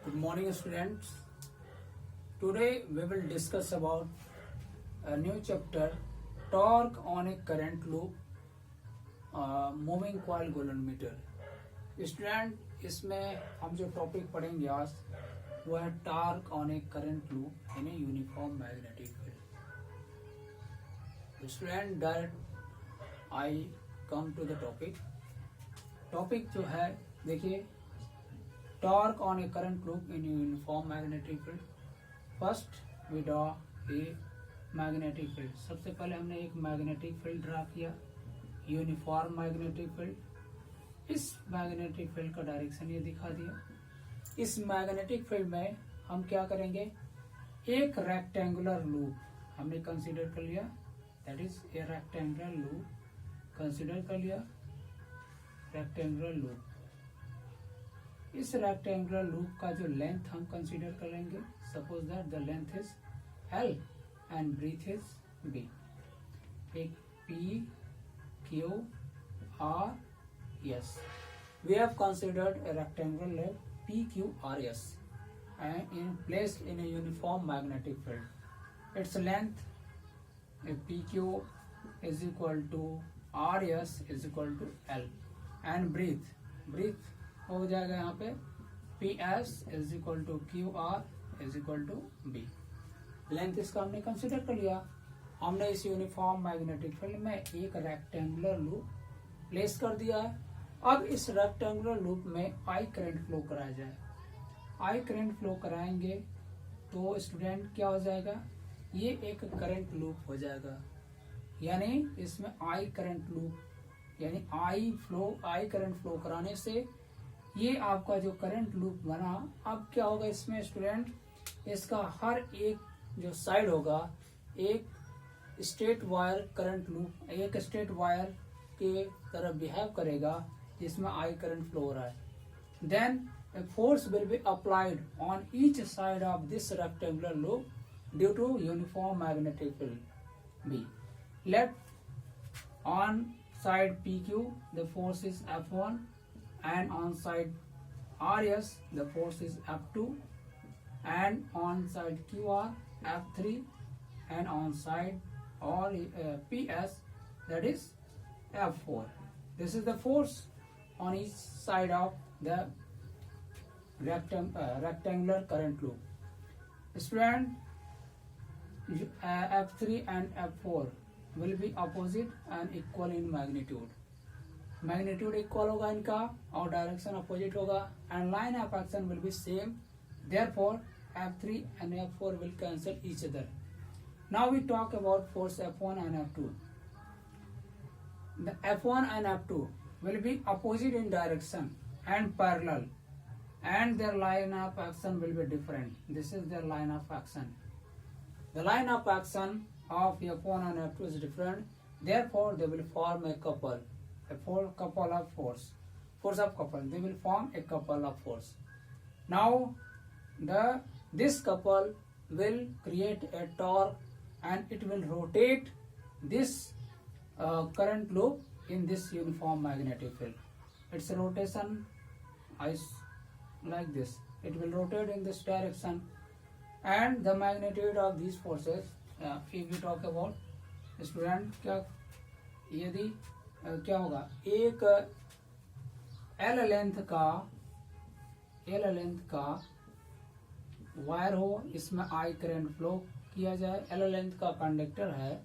Good morning, students. Today we will discuss about a new chapter, torque on a current loop, moving coil galvanometer. Student इसमें हम जो topic पढ़ेंगे आज वो है torque on a current loop in a uniform magnetic field. Student direct I come to the topic जो है देखिए, torque on a current loop in a uniform magnetic field. First we draw a magnetic field. सबसे पहले हमने एक magnetic field draw किया, uniform magnetic field. इस magnetic field का डायरेक्शन ये दिखा दिया। इस मैग्नेटिक फील्ड में हम क्या करेंगे, एक रेक्टेंगुलर लूप हमने कंसीडर कर लिया, that is a rectangular loop consider कर लिया, रेक्टेंगुलर लूप। इस रेक्टेंगुलर लूप का जो लेंथ हम कंसीडर करेंगे, suppose that the length is L and breadth is B। एक P Q R S। We have considered a rectangular length P Q R S and placed in a uniform magnetic field. Its length PQ is equal to RS is equal to L and breadth हो जाएगा यहाँ पे PS is equal to QR is equal to B। Length इसका हमने consider कर लिया। हमने इस यूनिफॉर्म मैग्नेटिक फील्ड में एक रेक्टेंगुलर लूप प्लेस कर दिया है। अब इस रेक्टेंगुलर लूप में आई करंट फ्लो कराया जाए। आई करंट फ्लो कराएंगे तो स्टूडेंट क्या हो जाएगा, ये एक करंट लूप हो जाएगा, यानी इसमें आई करंट लूप यानी आई करंट फ्लो कराने से ये आपका जो करंट लूप बना। अब क्या होगा इसमें स्टूडेंट, इसका हर एक जो साइड होगा एक स्ट्रेट वायर करंट लूप, एक स्ट्रेट वायर के तरह बिहेव करेगा जिसमें आई करंट फ्लो हो रहा है। Then a force will be applied on each side of this rectangular loop due to uniform magnetic field B. Let on side PQ the force is F1 and on side RS the force is F2 and on side QR F3 and on side PS that is F4. This is the force on each side of the rectangular current loop. Student, F3 and F4 will be opposite and equal in magnitude. Magnitude equal होगा इनका और direction opposite होगा and line of action will be same, therefore F3 and F4 will cancel each other. Now we talk about force F1 and F2. The F1 and F2 will be opposite in direction and parallel and their line of action will be different. This is their line of action. The line of action of F1 and F2 is different, therefore they will form a couple. Force of couple. They will form a couple of force. Now, this couple will create a torque and it will rotate this current loop in this uniform magnetic field. Its rotation is like this. It will rotate in this direction, and the magnitude of these forces, if we talk about student, यदि क्या होगा, एक L length का wire हो, इसमें I current flow किया जाए। L length का कंडक्टर है,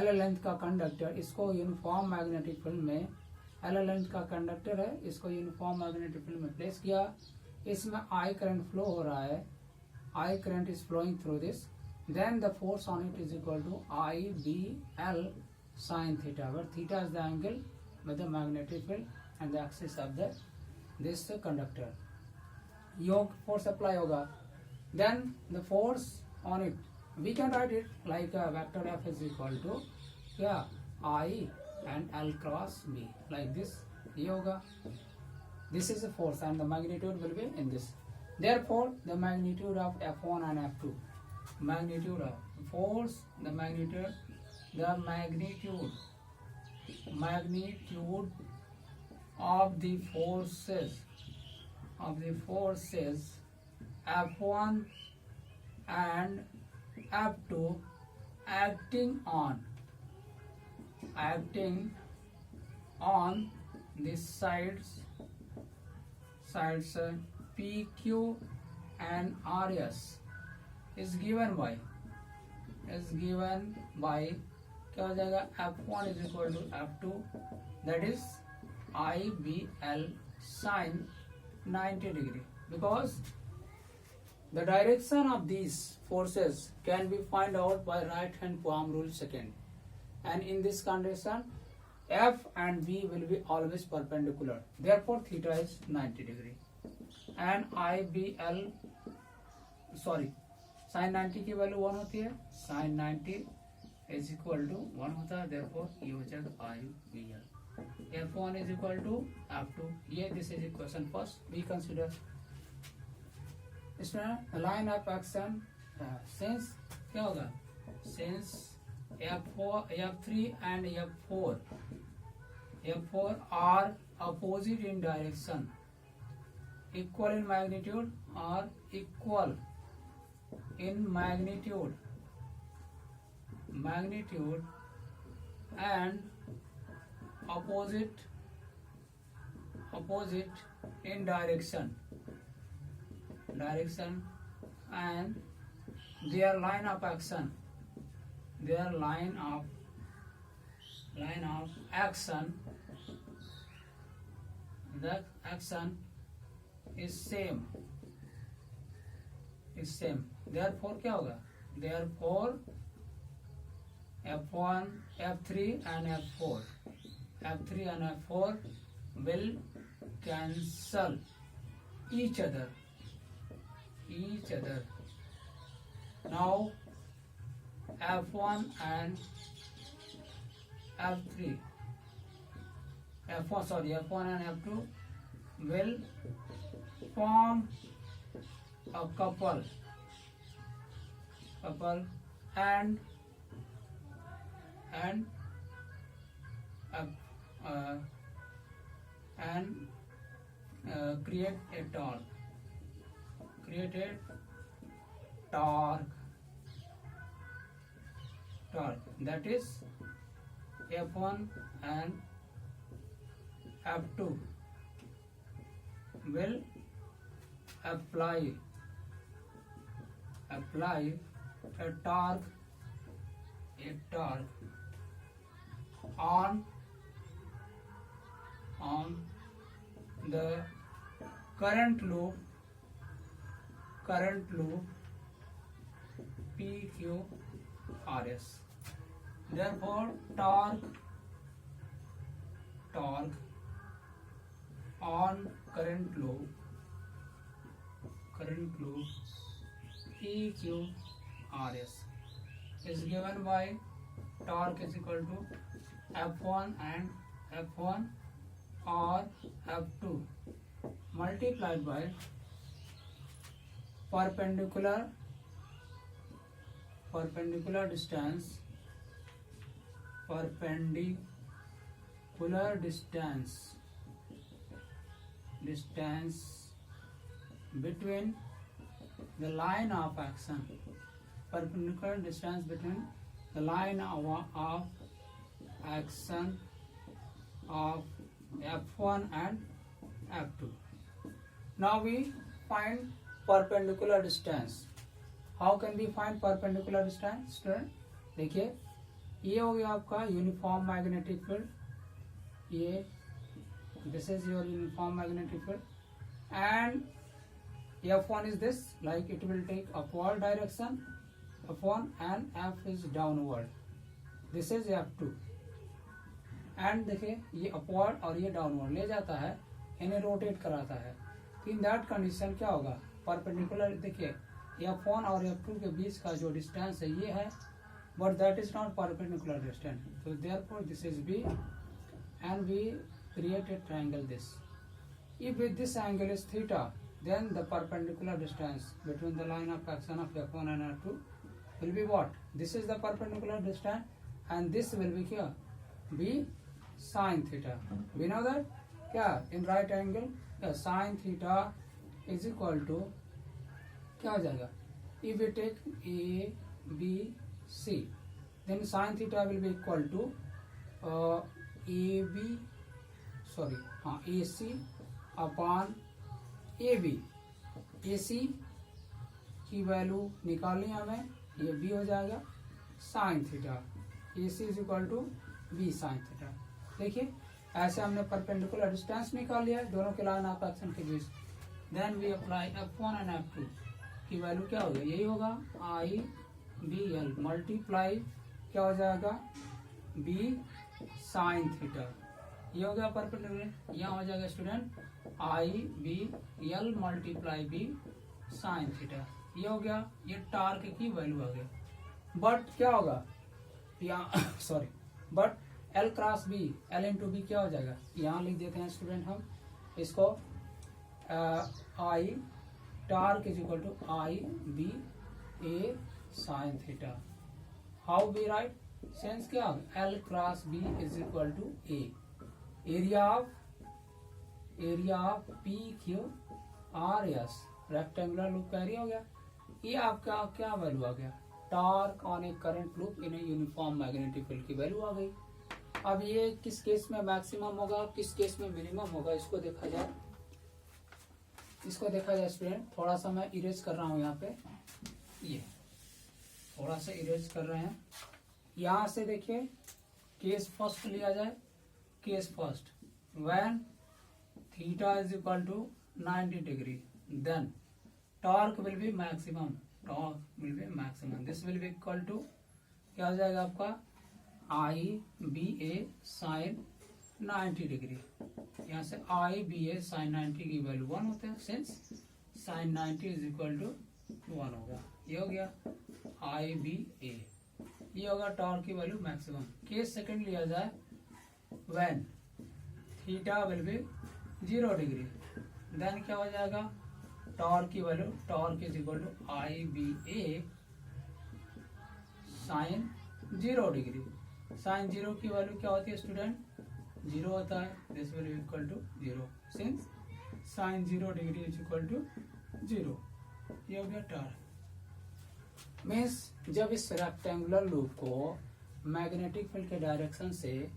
L लेंथ का कंडक्टर, इसको यूनिफॉर्म मैग्नेटिक फील्ड में L लेंथ का कंडक्टर है, इसको यूनिफॉर्म मैग्नेटिक फील्ड में प्लेस किया। इसमें आई करंट फ्लो हो रहा है, I current is flowing through this, then the force on it is equal to IBL sin theta, where theta is the angle with the magnetic field and the axis of this conductor. Yoke force apply होगा, then the force on it we can write it like a vector F is equal to I and L cross B, like this. ये होगा, this is the force and the magnitude will be in this. Therefore the magnitude of F1 and F2, magnitude of force, the magnitude of the forces F1 and F2 acting on the sides PQ and RS is given by क्या हो जाएगा, F1 is equal to F2, that is IBL sin 90 degree, because the direction of these forces can be find out by right hand palm rule second, and in this condition F and B will be always perpendicular, therefore theta is 90 degree, and IBL sin 90 की value 1 होती है, sin 90 is equal to 1 होता है, therefore ये हो जाएगा IBL. F1 is equal to F2. ये this is equation first. We consider इसमें line of action since क्या होगा, since F3 and F4 are opposite in direction, equal in magnitude or equal in magnitude and opposite in direction and their line of action the action is same, therefore क्या होगा, therefore F1, F3 and F4 will cancel each other. Now F1 and F2 will form a couple and create a torque. That is F1 and F2 will apply a torque on the current loop PQRS. Therefore torque on current loop PQRS is given by torque is equal to F1 and F1 or F2 multiplied by perpendicular distance between the line of action, perpendicular distance between the line of action of F1 and F2. Now we find perpendicular distance. How can we find perpendicular distance, student? देखिए ये हो गया आपका uniform magnetic field, ये this is your uniform magnetic field, and F1 is this, like it will take upward direction F1 and F is downward, this is F2, and देखिए ये upward और ये downward ले जाता है, इन्हें रोटेट कराता है, तो इन दैट कंडीशन क्या होगा, परपेंडिकुलर देखिए F1 और F2 के बीच का जो डिस्टेंस है ये है, but that is not perpendicular distance, so therefore this is B, and we create a triangle this. If with this angle is theta, then the perpendicular distance between the line of action of F1 and F2 will be what? This is the perpendicular distance, and this will be क्या? Be sin theta. We know that क्या? In right angle, sin theta is equal to क्या हो जाएगा, if we take A B C then sine theta will be equal to A C upon A B. A C की value निकालनी है हमें, ये B हो जाएगा sine theta, A C is equal to B sine theta. देखिए ऐसे हमने परपेंडिकुलर डिस्टेंस निकाल लिया है दोनों के लाइन ऑफ एक्शन के बीच। Then we apply F1 and F2 की वैल्यू क्या होगा, यही होगा आई बी एल मल्टीप्लाई क्या हो जाएगा बी साइन थीटा। ये हो गया परपेंडिकुलर, यहाँ हो जाएगा student I B L multiply B sine theta. ये हो गया, ये टार्क की वैल्यू आ गई। बट क्या होगा यहाँ sorry but L cross B, L into B क्या हो जाएगा, यहाँ लिख देते हैं स्टूडेंट हम इसको I torque is equal to I B A sine theta. How we write, sense क्या L cross B is equal to A, area of P Q R S, rectangular loop का एरिया हो गया। ये आपका क्या वैल्यू आ गया, torque on a current loop in a uniform magnetic field की वैल्यू आ गई। अब ये किस केस में मैक्सिमम होगा, किस केस में मिनिमम होगा, इसको देखा जाए स्टूडेंट। थोड़ा सा मैं इरेज कर रहा हूँ यहाँ पे, ये थोड़ा सा इरेज कर रहे हैं। यहाँ से देखिए केस फर्स्ट लिया जाए, case first when theta is equal to 90 degree then torque will be maximum, this will be equal to क्या हो जाएगा आपका I B A sine 90 degree. यहाँ से आई बी ए साइन 90 की वैल्यू 1 होता है, since sine 90 is equal to 1 होगा। ये हो गया आई बी ए, ये होगा टॉर्क की वैल्यू मैक्सिमम। केस सेकंड लिया जाए when theta will be 0 degree then क्या हो जाएगा, टॉर्क की value torque is equal to I B A sine 0 degree. Sine 0 की वैल्यू क्या होती है स्टूडेंट, 0 होता है, this will be equal to 0 since sine 0 degree is equal to 0। ये हो गया टॉर्क। मीन्स जब इस रेक्टेंगुलर लूप को मैग्नेटिक फील्ड के डायरेक्शन से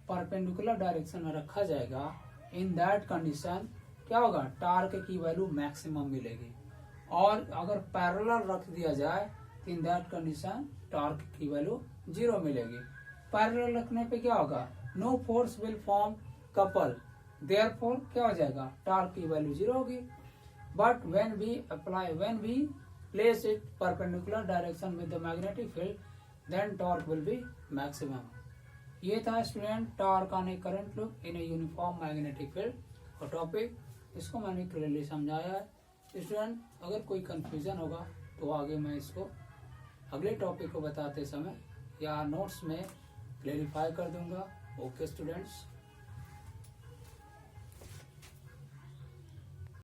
परपेंडिकुलर डायरेक्शन में रखा जाएगा, इन दैट कंडीशन क्या होगा, टॉर्क की वैल्यू मैक्सिमम मिलेगी। और अगर पैरेलल रख दिया जाए इन दैट कंडीशन टॉर्क की वैल्यू 0 मिलेगी। पैरेलल रखने पे क्या होगा, no force will form couple, therefore क्या हो जाएगा, टॉर्क की वैल्यू 0 होगी। But when we place it perpendicular direction with the magnetic field then torque will be maximum. ये था student torque on a current loop in a uniform magnetic field और topic, इसको मैंने क्लियरली समझाया है। Student अगर कोई कंफ्यूजन होगा तो आगे मैं इसको अगले टॉपिक को बताते समय या नोट्स में क्लेरिफाई कर दूंगा। Okay students.